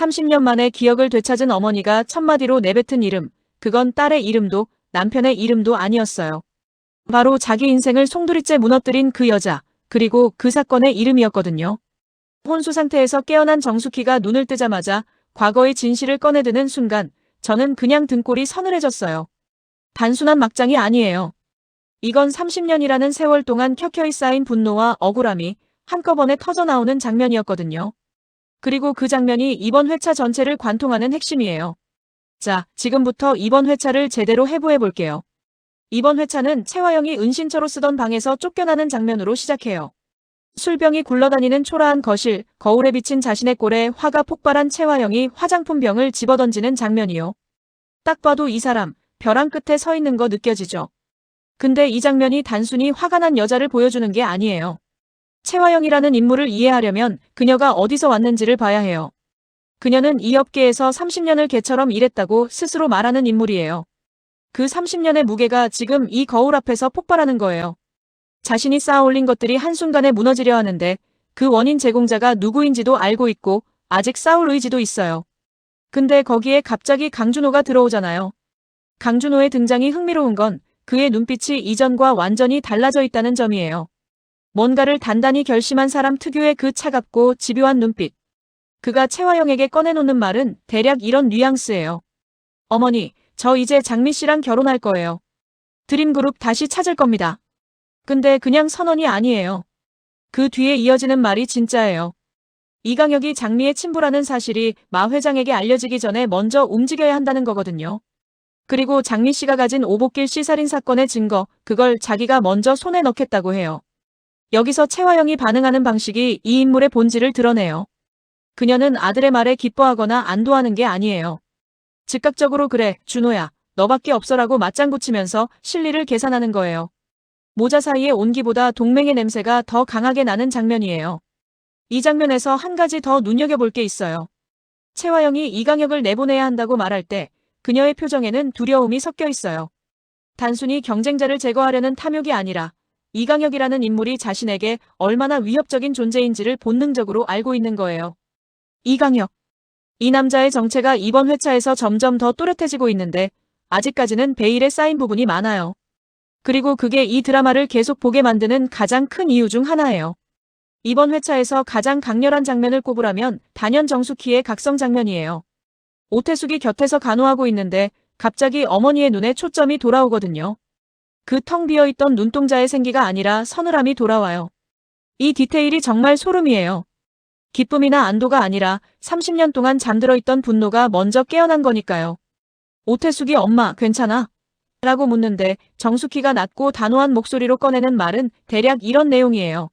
30년 만에 기억을 되찾은 어머니가 첫마디로 내뱉은 이름, 그건 딸의 이름도 남편의 이름도 아니었어요. 바로 자기 인생을 송두리째 무너뜨린 그 여자, 그리고 그 사건의 이름이었거든요. 혼수 상태에서 깨어난 정숙희가 눈을 뜨자마자 과거의 진실을 꺼내드는 순간 저는 그냥 등골이 서늘해졌어요. 단순한 막장이 아니에요. 이건 30년이라는 세월 동안 켜켜이 쌓인 분노와 억울함이 한꺼번에 터져나오는 장면이었거든요. 그리고 그 장면이 이번 회차 전체를 관통하는 핵심이에요. 자, 지금부터 이번 회차를 제대로 해부해 볼게요. 이번 회차는 채화영이 은신처로 쓰던 방에서 쫓겨나는 장면으로 시작해요. 술병이 굴러다니는 초라한 거실, 거울에 비친 자신의 꼴에 화가 폭발한 채화영이 화장품 병을 집어던지는 장면이요. 딱 봐도 이 사람, 벼랑 끝에 서 있는 거 느껴지죠? 근데 이 장면이 단순히 화가 난 여자를 보여주는 게 아니에요. 채화영이라는 인물을 이해하려면 그녀가 어디서 왔는지를 봐야 해요. 그녀는 이 업계에서 30년을 개처럼 일했다고 스스로 말하는 인물이에요. 그 30년의 무게가 지금 이 거울 앞에서 폭발하는 거예요. 자신이 쌓아올린 것들이 한순간에 무너지려 하는데 그 원인 제공자가 누구인지도 알고 있고 아직 싸울 의지도 있어요. 근데 거기에 갑자기 강준호가 들어오잖아요. 강준호의 등장이 흥미로운 건 그의 눈빛이 이전과 완전히 달라져 있다는 점이에요. 뭔가를 단단히 결심한 사람 특유의 그 차갑고 집요한 눈빛. 그가 채화영에게 꺼내놓는 말은 대략 이런 뉘앙스예요. 어머니, 저 이제 장미 씨랑 결혼할 거예요. 드림그룹 다시 찾을 겁니다. 근데 그냥 선언이 아니에요. 그 뒤에 이어지는 말이 진짜예요. 이강혁이 장미의 친부라는 사실이 마 회장에게 알려지기 전에 먼저 움직여야 한다는 거거든요. 그리고 장미 씨가 가진 오복길 씨살인 사건의 증거, 그걸 자기가 먼저 손에 넣겠다고 해요. 여기서 채화영이 반응하는 방식이 이 인물의 본질을 드러내요. 그녀는 아들의 말에 기뻐하거나 안도하는 게 아니에요. 즉각적으로 그래, 준호야, 너밖에 없어라고 맞장구 치면서 실리를 계산하는 거예요. 모자 사이의 온기보다 동맹의 냄새가 더 강하게 나는 장면이에요. 이 장면에서 한 가지 더 눈여겨볼 게 있어요. 채화영이 이강혁을 내보내야 한다고 말할 때 그녀의 표정에는 두려움이 섞여 있어요. 단순히 경쟁자를 제거하려는 탐욕이 아니라 이강혁이라는 인물이 자신에게 얼마나 위협적인 존재인지를 본능적으로 알고 있는 거예요. 이강혁. 이 남자의 정체가 이번 회차에서 점점 더 또렷해지고 있는데 아직까지는 베일에 쌓인 부분이 많아요. 그리고 그게 이 드라마를 계속 보게 만드는 가장 큰 이유 중 하나예요. 이번 회차에서 가장 강렬한 장면을 꼽으라면 단연 정숙희의 각성 장면이에요. 오태숙이 곁에서 간호하고 있는데 갑자기 어머니의 눈에 초점이 돌아오거든요. 그 텅 비어있던 눈동자의 생기가 아니라 서늘함이 돌아와요. 이 디테일이 정말 소름이에요. 기쁨이나 안도가 아니라 30년 동안 잠들어 있던 분노가 먼저 깨어난 거니까요. 오태숙이 엄마, 괜찮아? 라고 묻는데 정숙희가 낮고 단호한 목소리로 꺼내는 말은 대략 이런 내용이에요.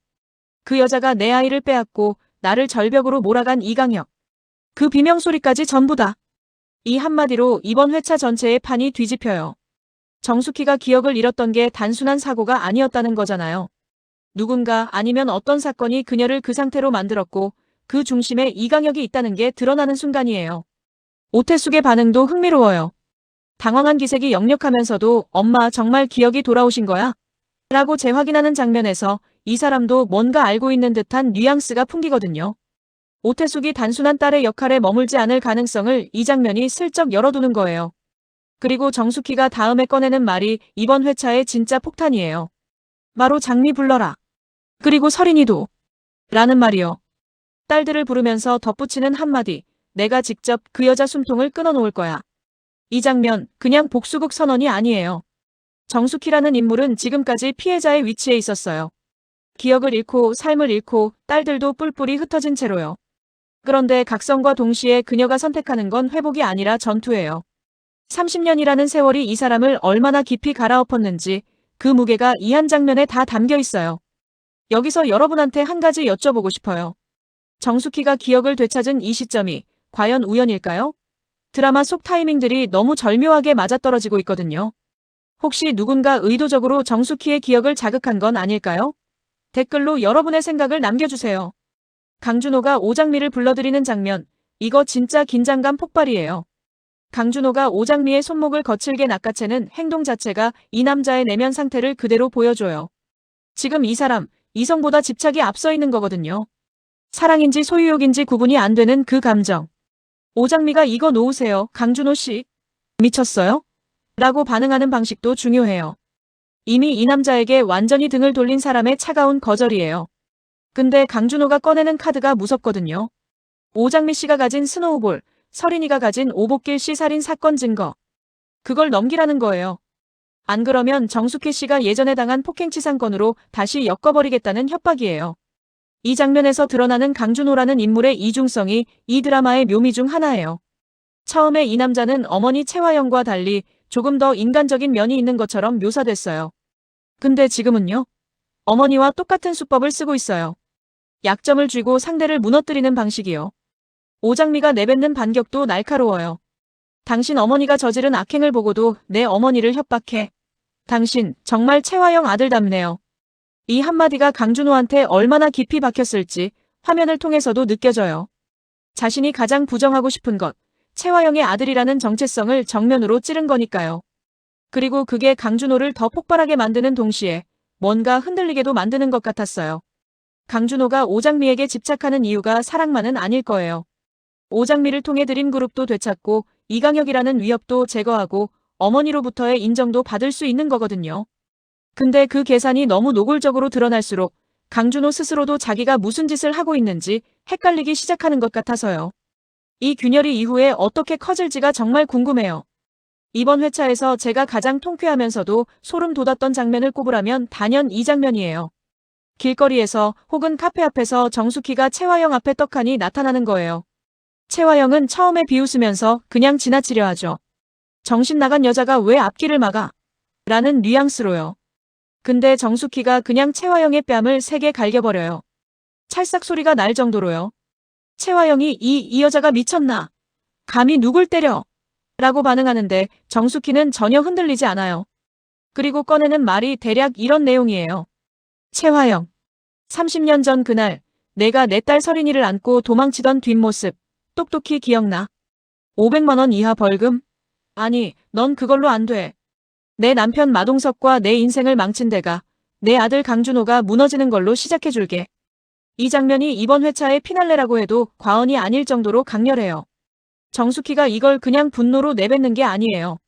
그 여자가 내 아이를 빼앗고 나를 절벽으로 몰아간 이강혁. 그 비명소리까지 전부 다. 이 한마디로 이번 회차 전체의 판이 뒤집혀요. 정숙희가 기억을 잃었던 게 단순한 사고가 아니었다는 거잖아요. 누군가 아니면 어떤 사건이 그녀를 그 상태로 만들었고 그 중심에 이강혁이 있다는 게 드러나는 순간이에요. 오태숙의 반응도 흥미로워요. 당황한 기색이 역력하면서도 엄마 정말 기억이 돌아오신 거야? 라고 재확인하는 장면에서 이 사람도 뭔가 알고 있는 듯한 뉘앙스가 풍기거든요. 오태숙이 단순한 딸의 역할에 머물지 않을 가능성을 이 장면이 슬쩍 열어두는 거예요. 그리고 정숙희가 다음에 꺼내는 말이 이번 회차의 진짜 폭탄이에요. 바로 장미 불러라. 그리고 서린이도. 라는 말이요. 딸들을 부르면서 덧붙이는 한마디. 내가 직접 그 여자 숨통을 끊어놓을 거야. 이 장면 그냥 복수국 선언이 아니에요. 정숙희라는 인물은 지금까지 피해자의 위치에 있었어요. 기억을 잃고 삶을 잃고 딸들도 뿔뿔이 흩어진 채로요. 그런데 각성과 동시에 그녀가 선택하는 건 회복이 아니라 전투예요. 30년이라는 세월이 이 사람을 얼마나 깊이 갈아엎었는지 그 무게가 이 한 장면에 다 담겨 있어요. 여기서 여러분한테 한 가지 여쭤보고 싶어요. 정숙희가 기억을 되찾은 이 시점이 과연 우연일까요? 드라마 속 타이밍들이 너무 절묘하게 맞아떨어지고 있거든요. 혹시 누군가 의도적으로 정숙희의 기억을 자극한 건 아닐까요? 댓글로 여러분의 생각을 남겨주세요. 강준호가 오장미를 불러들이는 장면, 이거 진짜 긴장감 폭발이에요. 강준호가 오장미의 손목을 거칠게 낚아채는 행동 자체가 이 남자의 내면 상태를 그대로 보여줘요. 지금 이 사람, 이성보다 집착이 앞서 있는 거거든요. 사랑인지 소유욕인지 구분이 안 되는 그 감정. 오장미가 이거 놓으세요. 강준호 씨. 미쳤어요? 라고 반응하는 방식도 중요해요. 이미 이 남자에게 완전히 등을 돌린 사람의 차가운 거절이에요. 근데 강준호가 꺼내는 카드가 무섭거든요. 오장미 씨가 가진 스노우볼, 서린이가 가진 오복길 씨 살인 사건 증거. 그걸 넘기라는 거예요. 안 그러면 정숙희 씨가 예전에 당한 폭행치상 건으로 다시 엮어버리겠다는 협박이에요. 이 장면에서 드러나는 강준호라는 인물의 이중성이 이 드라마의 묘미 중 하나예요. 처음에 이 남자는 어머니 채화영과 달리 조금 더 인간적인 면이 있는 것처럼 묘사됐어요. 근데 지금은요? 어머니와 똑같은 수법을 쓰고 있어요. 약점을 쥐고 상대를 무너뜨리는 방식이요. 오장미가 내뱉는 반격도 날카로워요. 당신 어머니가 저지른 악행을 보고도 내 어머니를 협박해. 당신 정말 채화영 아들답네요. 이 한마디가 강준호한테 얼마나 깊이 박혔을지 화면을 통해서도 느껴져요. 자신이 가장 부정하고 싶은 것, 채화영의 아들이라는 정체성을 정면으로 찌른 거니까요. 그리고 그게 강준호를 더 폭발하게 만드는 동시에 뭔가 흔들리게도 만드는 것 같았어요. 강준호가 오장미에게 집착하는 이유가 사랑만은 아닐 거예요. 오장미를 통해 드림그룹도 되찾고 이강혁이라는 위협도 제거하고 어머니로부터의 인정도 받을 수 있는 거거든요. 근데 그 계산이 너무 노골적으로 드러날수록 강준호 스스로도 자기가 무슨 짓을 하고 있는지 헷갈리기 시작하는 것 같아서요. 이 균열이 이후에 어떻게 커질지가 정말 궁금해요. 이번 회차에서 제가 가장 통쾌하면서도 소름 돋았던 장면을 꼽으라면 단연 이 장면이에요. 길거리에서 혹은 카페 앞에서 정숙희가 채화영 앞에 떡하니 나타나는 거예요. 채화영은 처음에 비웃으면서 그냥 지나치려 하죠. 정신 나간 여자가 왜 앞길을 막아? 라는 뉘앙스로요. 근데 정숙희가 그냥 채화영의 뺨을 세게 갈겨버려요. 찰싹 소리가 날 정도로요. 채화영이 이 여자가 미쳤나? 감히 누굴 때려? 라고 반응하는데 정숙희는 전혀 흔들리지 않아요. 그리고 꺼내는 말이 대략 이런 내용이에요. 채화영. 30년 전 그날 내가 내 딸 서린이를 안고 도망치던 뒷모습 똑똑히 기억나? 500만 원 이하 벌금? 아니, 넌 그걸로 안 돼. 내 남편 마동석과 내 인생을 망친 데가 내 아들 강준호가 무너지는 걸로 시작해줄게. 이 장면이 이번 회차의 피날레라고 해도 과언이 아닐 정도로 강렬해요. 정숙희가 이걸 그냥 분노로 내뱉는 게 아니에요.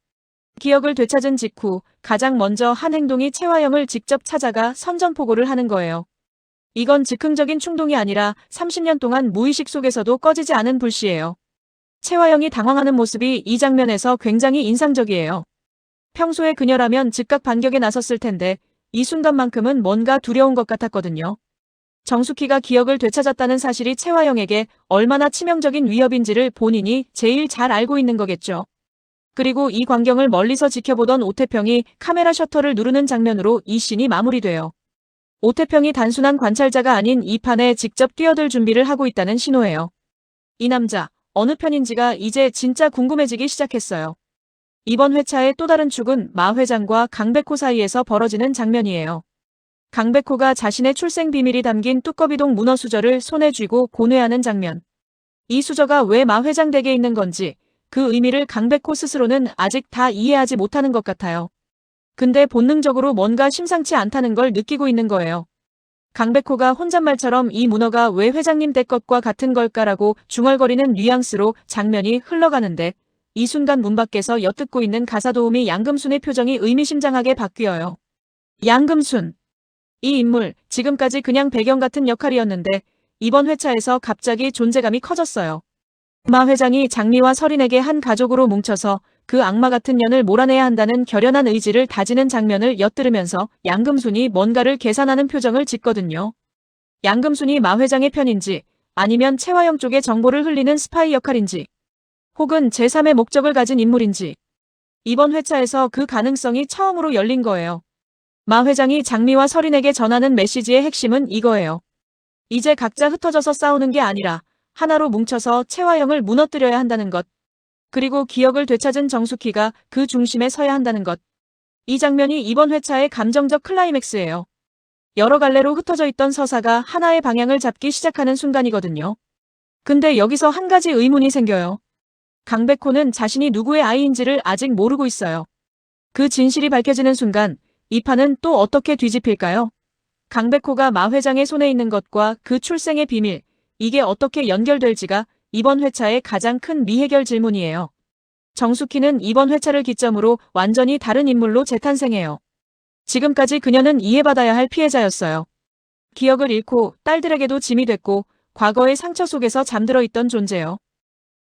기억을 되찾은 직후 가장 먼저 한 행동이 채화영을 직접 찾아가 선전포고를 하는 거예요. 이건 즉흥적인 충동이 아니라 30년 동안 무의식 속에서도 꺼지지 않은 불씨예요. 채화영이 당황하는 모습이 이 장면에서 굉장히 인상적이에요. 평소에 그녀라면 즉각 반격에 나섰을 텐데 이 순간만큼은 뭔가 두려운 것 같았거든요. 정숙희가 기억을 되찾았다는 사실이 채화영에게 얼마나 치명적인 위협인지를 본인이 제일 잘 알고 있는 거겠죠. 그리고 이 광경을 멀리서 지켜보던 오태평이 카메라 셔터를 누르는 장면으로 이 씬이 마무리돼요. 오태평이 단순한 관찰자가 아닌 이 판에 직접 뛰어들 준비를 하고 있다는 신호예요. 이 남자, 어느 편인지가 이제 진짜 궁금해지기 시작했어요. 이번 회차의 또 다른 축은 마 회장과 강백호 사이에서 벌어지는 장면이에요. 강백호가 자신의 출생 비밀이 담긴 뚜꺼비동 문어 수저를 손에 쥐고 고뇌하는 장면. 이 수저가 왜 마 회장 댁에 있는 건지 그 의미를 강백호 스스로는 아직 다 이해하지 못하는 것 같아요. 근데 본능적으로 뭔가 심상치 않다는 걸 느끼고 있는 거예요. 강백호가 혼잣말처럼 이 문어가 왜 회장님 댁 것과 같은 걸까라고 중얼거리는 뉘앙스로 장면이 흘러가는데 이 순간 문 밖에서 엿듣고 있는 가사도우미 양금순의 표정이 의미심장하게 바뀌어요. 양금순. 이 인물, 지금까지 그냥 배경 같은 역할이었는데 이번 회차에서 갑자기 존재감이 커졌어요. 마 회장이 장미와 서린에게 한 가족으로 뭉쳐서 그 악마 같은 년을 몰아내야 한다는 결연한 의지를 다지는 장면을 엿들으면서 양금순이 뭔가를 계산하는 표정을 짓거든요. 양금순이 마 회장의 편인지 아니면 채화영 쪽의 정보를 흘리는 스파이 역할인지 혹은 제3의 목적을 가진 인물인지 이번 회차에서 그 가능성이 처음으로 열린 거예요. 마 회장이 장미와 서린에게 전하는 메시지의 핵심은 이거예요. 이제 각자 흩어져서 싸우는 게 아니라 하나로 뭉쳐서 채화영을 무너뜨려야 한다는 것. 그리고 기억을 되찾은 정숙희가 그 중심에 서야 한다는 것. 이 장면이 이번 회차의 감정적 클라이맥스예요. 여러 갈래로 흩어져 있던 서사가 하나의 방향을 잡기 시작하는 순간이거든요. 근데 여기서 한 가지 의문이 생겨요. 강백호는 자신이 누구의 아이인지를 아직 모르고 있어요. 그 진실이 밝혀지는 순간 이 판은 또 어떻게 뒤집힐까요? 강백호가 마 회장의 손에 있는 것과 그 출생의 비밀, 이게 어떻게 연결될지가 이번 회차의 가장 큰 미해결 질문이에요. 정숙희는 이번 회차를 기점으로 완전히 다른 인물로 재탄생해요. 지금까지 그녀는 이해받아야 할 피해자였어요. 기억을 잃고 딸들에게도 짐이 됐고 과거의 상처 속에서 잠들어 있던 존재요.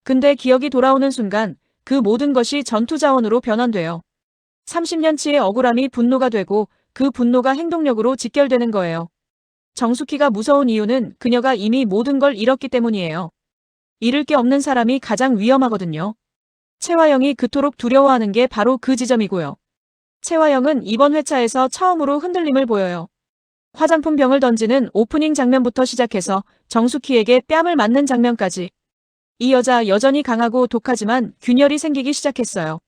근데 기억이 돌아오는 순간 그 모든 것이 전투 자원으로 변환돼요. 30년치의 억울함이 분노가 되고 그 분노가 행동력으로 직결되는 거예요. 정숙희가 무서운 이유는 그녀가 이미 모든 걸 잃었기 때문이에요. 잃을 게 없는 사람이 가장 위험하거든요. 채화영이 그토록 두려워하는 게 바로 그 지점이고요. 채화영은 이번 회차에서 처음으로 흔들림을 보여요. 화장품 병을 던지는 오프닝 장면부터 시작해서 정숙희에게 뺨을 맞는 장면까지. 이 여자 여전히 강하고 독하지만 균열이 생기기 시작했어요.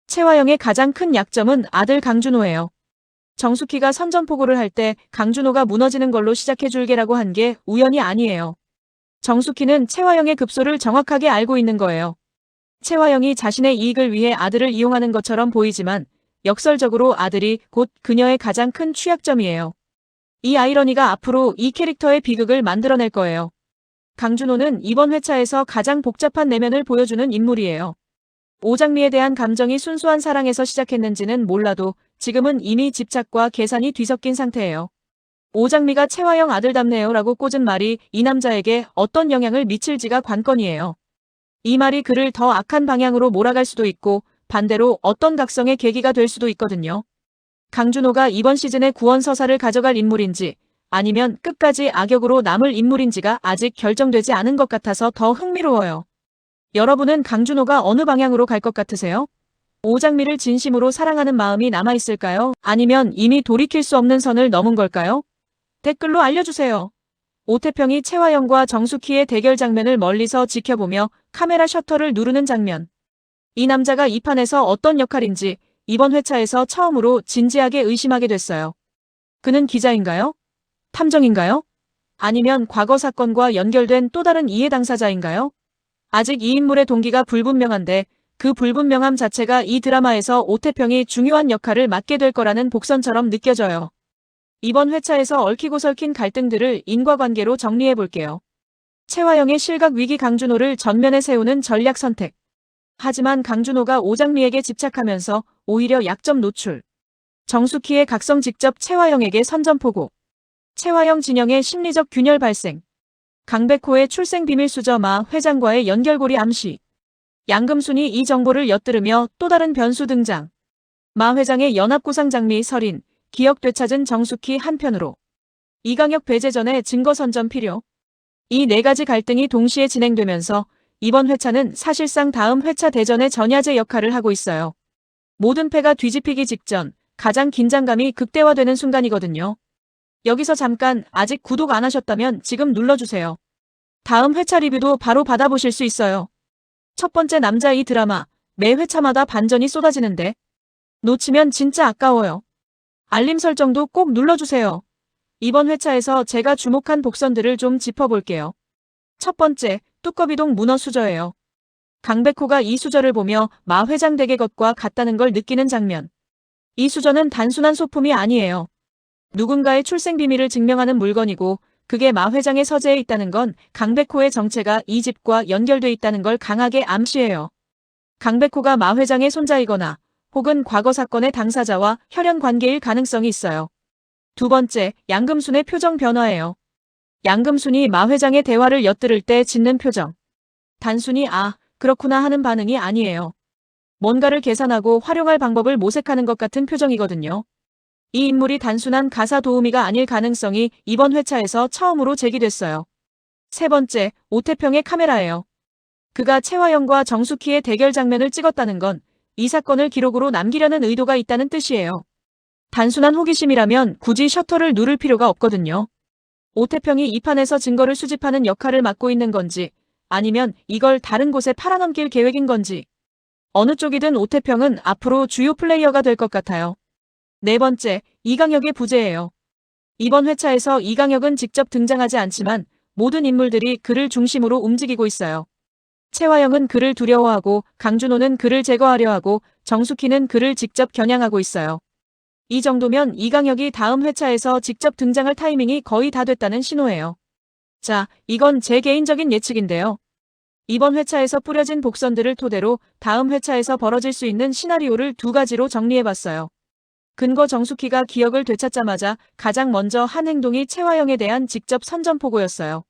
채화영의 가장 큰 약점은 아들 강준호예요. 정숙희가 선전포고를 할 때 강준호가 무너지는 걸로 시작해 줄게라고 한 게 우연이 아니에요. 정숙희는 채화영의 급소를 정확하게 알고 있는 거예요. 채화영이 자신의 이익을 위해 아들을 이용하는 것처럼 보이지만 역설적으로 아들이 곧 그녀의 가장 큰 취약점이에요. 이 아이러니가 앞으로 이 캐릭터의 비극을 만들어낼 거예요. 강준호는 이번 회차에서 가장 복잡한 내면을 보여주는 인물이에요. 오장미에 대한 감정이 순수한 사랑에서 시작했는지는 몰라도 지금은 이미 집착과 계산이 뒤섞인 상태예요. 오장미가 채화영 아들답네요 라고 꽂은 말이 이 남자에게 어떤 영향을 미칠지가 관건이에요. 이 말이 그를 더 악한 방향으로 몰아갈 수도 있고 반대로 어떤 각성의 계기가 될 수도 있거든요. 강준호가 이번 시즌의 구원서사를 가져갈 인물인지 아니면 끝까지 악역으로 남을 인물인지가 아직 결정되지 않은 것 같아서 더 흥미로워요. 여러분은 강준호가 어느 방향으로 갈 것 같으세요? 오장미를 진심으로 사랑하는 마음이 남아있을까요? 아니면 이미 돌이킬 수 없는 선을 넘은 걸까요? 댓글로 알려주세요. 오태평이 채화영과 정숙희의 대결 장면을 멀리서 지켜보며 카메라 셔터를 누르는 장면. 이 남자가 이 판에서 어떤 역할인지 이번 회차에서 처음으로 진지하게 의심하게 됐어요. 그는 기자인가요? 탐정인가요? 아니면 과거 사건과 연결된 또 다른 이해 당사자인가요? 아직 이 인물의 동기가 불분명한데 그 불분명함 자체가 이 드라마에서 오태평이 중요한 역할을 맡게 될 거라는 복선처럼 느껴져요. 이번 회차에서 얽히고 설킨 갈등들을 인과관계로 정리해볼게요. 채화영의 실각 위기 강준호를 전면에 세우는 전략 선택. 하지만 강준호가 오장미에게 집착하면서 오히려 약점 노출. 정숙희의 각성 직접 채화영에게 선전포고. 채화영 진영의 심리적 균열 발생. 강백호의 출생 비밀 수저 마 회장과의 연결고리 암시. 양금순이 이 정보를 엿들으며 또 다른 변수 등장. 마 회장의 연합구상 장미 설인, 기억 되찾은 정숙희 한편으로. 이강혁 배제 전에 증거 선점 필요. 이 네 가지 갈등이 동시에 진행되면서 이번 회차는 사실상 다음 회차 대전의 전야제 역할을 하고 있어요. 모든 패가 뒤집히기 직전 가장 긴장감이 극대화되는 순간이거든요. 여기서 잠깐 아직 구독 안 하셨다면 지금 눌러주세요. 다음 회차 리뷰도 바로 받아보실 수 있어요. 첫 번째 남자 이 드라마 매 회차마다 반전이 쏟아지는데 놓치면 진짜 아까워요. 알림 설정도 꼭 눌러주세요. 이번 회차에서 제가 주목한 복선들을 좀 짚어볼게요. 첫 번째, 뚜꺼비동 문어 수저예요. 강백호가 이 수저를 보며 마 회장 댁의 것과 같다는 걸 느끼는 장면. 이 수저는 단순한 소품이 아니에요. 누군가의 출생 비밀을 증명하는 물건이고 그게 마 회장의 서재에 있다는 건 강백호의 정체가 이 집과 연결돼 있다는 걸 강하게 암시해요. 강백호가 마 회장의 손자이거나 혹은 과거 사건의 당사자와 혈연 관계일 가능성이 있어요. 두 번째, 양금순의 표정 변화예요. 양금순이 마 회장의 대화를 엿들을 때 짓는 표정. 단순히 아, 그렇구나 하는 반응이 아니에요. 뭔가를 계산하고 활용할 방법을 모색하는 것 같은 표정이거든요. 이 인물이 단순한 가사 도우미가 아닐 가능성이 이번 회차에서 처음으로 제기됐어요. 세 번째, 오태평의 카메라예요. 그가 채화영과 정숙희의 대결 장면을 찍었다는 건 이 사건을 기록으로 남기려는 의도가 있다는 뜻이에요. 단순한 호기심이라면 굳이 셔터를 누를 필요가 없거든요. 오태평이 이 판에서 증거를 수집하는 역할을 맡고 있는 건지 아니면 이걸 다른 곳에 팔아넘길 계획인 건지 어느 쪽이든 오태평은 앞으로 주요 플레이어가 될 것 같아요. 네 번째, 이강혁의 부재예요. 이번 회차에서 이강혁은 직접 등장하지 않지만 모든 인물들이 그를 중심으로 움직이고 있어요. 채화영은 그를 두려워하고 강준호는 그를 제거하려 하고 정숙희는 그를 직접 겨냥하고 있어요. 이 정도면 이강혁이 다음 회차에서 직접 등장할 타이밍이 거의 다 됐다는 신호예요. 자, 이건 제 개인적인 예측인데요. 이번 회차에서 뿌려진 복선들을 토대로 다음 회차에서 벌어질 수 있는 시나리오를 두 가지로 정리해봤어요. 근거 정숙희가 기억을 되찾자마자 가장 먼저 한 행동이 채화영에 대한 직접 선전포고였어요.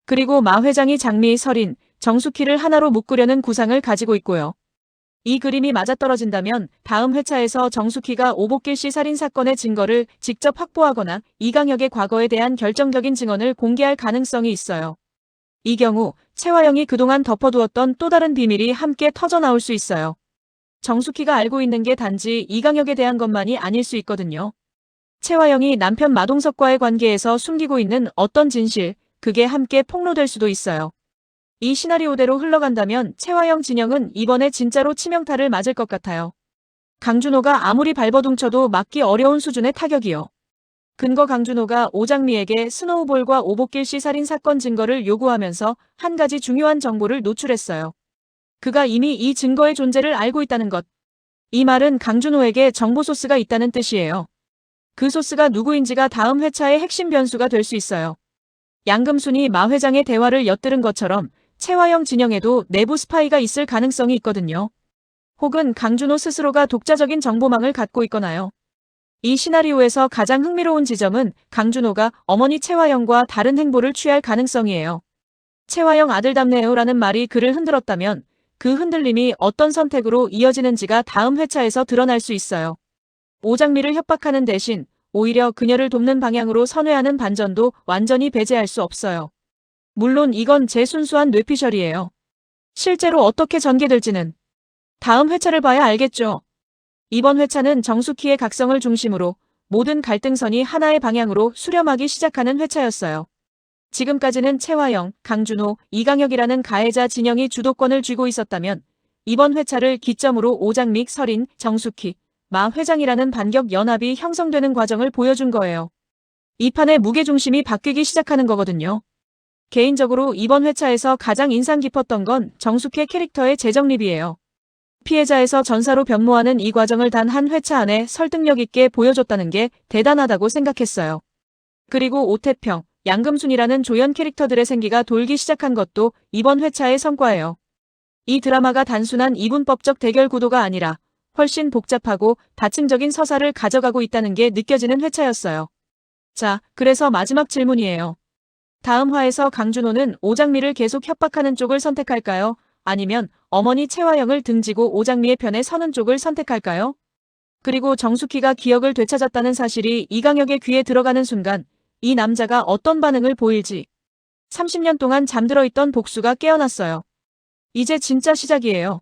그리고 마 회장이 장미, 설인, 정숙희를 하나로 묶으려는 구상을 가지고 있고요. 이 그림이 맞아떨어진다면 다음 회차에서 정숙희가 오복길 씨 살인 사건의 증거를 직접 확보하거나 이강혁의 과거에 대한 결정적인 증언을 공개할 가능성이 있어요. 이 경우 채화영이 그동안 덮어두었던 또 다른 비밀이 함께 터져나올 수 있어요. 정숙희가 알고 있는 게 단지 이강혁에 대한 것만이 아닐 수 있거든요. 채화영이 남편 마동석과의 관계에서 숨기고 있는 어떤 진실, 그게 함께 폭로될 수도 있어요. 이 시나리오대로 흘러간다면 채화영 진영은 이번에 진짜로 치명타를 맞을 것 같아요. 강준호가 아무리 발버둥쳐도 막기 어려운 수준의 타격이요. 근거 강준호가 오장미에게 스노우볼과 오복길 씨 살인 사건 증거를 요구하면서 한 가지 중요한 정보를 노출했어요. 그가 이미 이 증거의 존재를 알고 있다는 것. 이 말은 강준호에게 정보 소스가 있다는 뜻이에요. 그 소스가 누구인지가 다음 회차의 핵심 변수가 될 수 있어요. 양금순이 마 회장의 대화를 엿들은 것처럼 채화영 진영에도 내부 스파이가 있을 가능성이 있거든요. 혹은 강준호 스스로가 독자적인 정보망을 갖고 있거나요. 이 시나리오에서 가장 흥미로운 지점은 강준호가 어머니 채화영과 다른 행보를 취할 가능성이에요. 채화영 아들답네요라는 말이 그를 흔들었다면 그 흔들림이 어떤 선택으로 이어지는지가 다음 회차에서 드러날 수 있어요. 오장미를 협박하는 대신 오히려 그녀를 돕는 방향으로 선회하는 반전도 완전히 배제할 수 없어요. 물론 이건 제 순수한 뇌피셜이에요. 실제로 어떻게 전개될지는 다음 회차를 봐야 알겠죠. 이번 회차는 정숙희의 각성을 중심으로 모든 갈등선이 하나의 방향으로 수렴하기 시작하는 회차였어요. 지금까지는 채화영, 강준호, 이강혁이라는 가해자 진영이 주도권을 쥐고 있었다면 이번 회차를 기점으로 오장믹, 설인, 정숙희, 마 회장이라는 반격 연합이 형성되는 과정을 보여준 거예요. 이 판의 무게중심이 바뀌기 시작하는 거거든요. 개인적으로 이번 회차에서 가장 인상 깊었던 건 정숙희 캐릭터의 재정립이에요. 피해자에서 전사로 변모하는 이 과정을 단 한 회차 안에 설득력 있게 보여줬다는 게 대단하다고 생각했어요. 그리고 오태평, 양금순이라는 조연 캐릭터들의 생기가 돌기 시작한 것도 이번 회차의 성과예요. 이 드라마가 단순한 이분법적 대결 구도가 아니라 훨씬 복잡하고 다층적인 서사를 가져가고 있다는 게 느껴지는 회차였어요. 자, 그래서 마지막 질문이에요. 다음 화에서 강준호는 오장미를 계속 협박하는 쪽을 선택할까요? 아니면 어머니 채화영을 등지고 오장미의 편에 서는 쪽을 선택할까요? 그리고 정숙희가 기억을 되찾았다는 사실이 이강혁의 귀에 들어가는 순간 이 남자가 어떤 반응을 보일지. 30년 동안 잠들어 있던 복수가 깨어났어요. 이제 진짜 시작이에요.